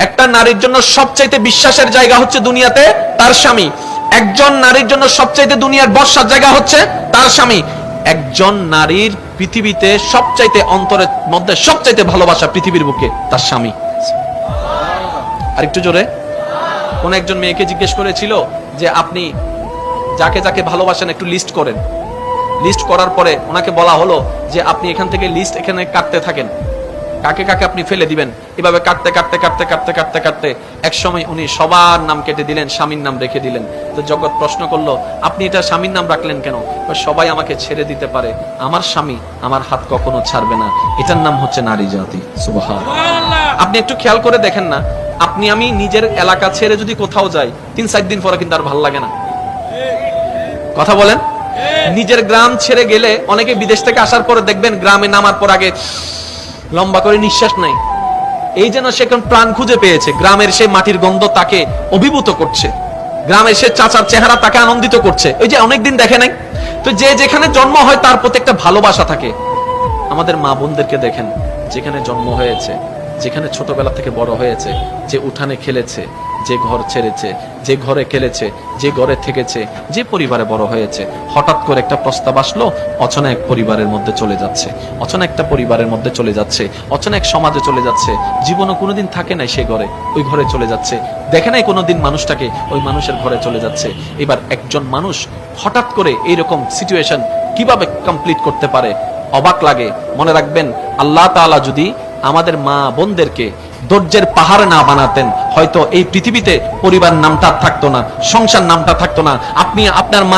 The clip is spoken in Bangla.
একটা নারীর জন্য সবচাইতে বিশ্বাসের জায়গা হচ্ছে দুনিয়াতে তার স্বামী। একজন নারীর জন্য সবচাইতে দুনিয়ার ভরসার জায়গা হচ্ছে তার স্বামী। একজন নারীর পৃথিবীতে সবচাইতে অন্তরের মধ্যে সবচাইতে ভালোবাসা পৃথিবীর বুকে তার স্বামী। আরেকটু জোরে। কোন একজন মেয়েকে জিজ্ঞেস করেছিল যে আপনি যাকে যাকে ভালোবাসেন একটু লিস্ট করেন। লিস্ট করার পরে ওনাকে বলা হলো যে আপনি এখান থেকে লিস্ট এখানে কাটতে থাকেন, কাকে কাকে আপনি ফেলে দিবেন। এভাবে কাটতে কাটতে কাটতে কাটতে কাটতে কাটতে এক সময় উনি সবার নাম কেটে দিলেন, স্বামীর নাম রেখে দিলেন। তো জগৎ প্রশ্ন করলো, আপনি এটা স্বামীর নাম রাখলেন কেন? সবাই আমাকে ছেড়ে দিতে পারে, আমার স্বামী আমার হাত কখনো ছাড়বে না। এটার নাম হচ্ছে নারী জাতি। সুবহানাল্লাহ। আপনি একটু খেয়াল করে দেখেন না, আপনি আমি নিজের এলাকা ছেড়ে যদি কোথাও যাই 3-4 দিন পরে কিন্তু আর ভালো লাগে না। কথা বলেন। নিজের গ্রাম ছেড়ে গেলে অনেকে বিদেশ থেকে আসার পরে দেখবেন গ্রামে নামার পর আগে লম্বা করে নিঃশ্বাস নেই, এই যেন সে কোন প্রাণ খুঁজে পেয়েছে। গ্রামের সেই মাটির গন্ধ তাকে অভিভূত করছে, গ্রামের সে চাচার চেহারা তাকে আনন্দিত করছে। ওই যে অনেকদিন দেখে নাই তো, যে যেখানে জন্ম হয় তার প্রতি একটা ভালোবাসা থাকে। আমাদের মা বোনদেরকে দেখেন, যেখানে জন্ম হয়েছে, যেখানে ছোটবেলা থেকে বড় হয়েছে, যে উঠানে খেলেছে, যে ঘর ছেড়েছে, যে ঘরে খেলেছে, যে ঘরে থেকেছে, যে পরিবারে বড় হয়েছে, হঠাৎ করে একটা প্রস্তাব আসলো, অচেনা এক পরিবারের মধ্যে চলে যাচ্ছে, অচেনা একটা পরিবারের মধ্যে চলে যাচ্ছে, অচেনা এক সমাজে চলে যাচ্ছে। জীবনও কোনোদিন থাকে নাই সে ঘরে, ওই ঘরে চলে যাচ্ছে। দেখে নাই কোনোদিন মানুষটাকে, ওই মানুষের ঘরে চলে যাচ্ছে। এবার একজন মানুষ হঠাৎ করে এইরকম সিচুয়েশন কিভাবে কমপ্লিট করতে পারে, অবাক লাগে। মনে রাখবেন, আল্লাহ তাআলা যদি আমাদের মা বোনদেরকে ধৈর্যের পাহাড় না বানাতেন, হয়তো এই পৃথিবীতে পরিবার নামটা থাকতো না, সংসার নামটা থাকতো না। আপনি আপনার মা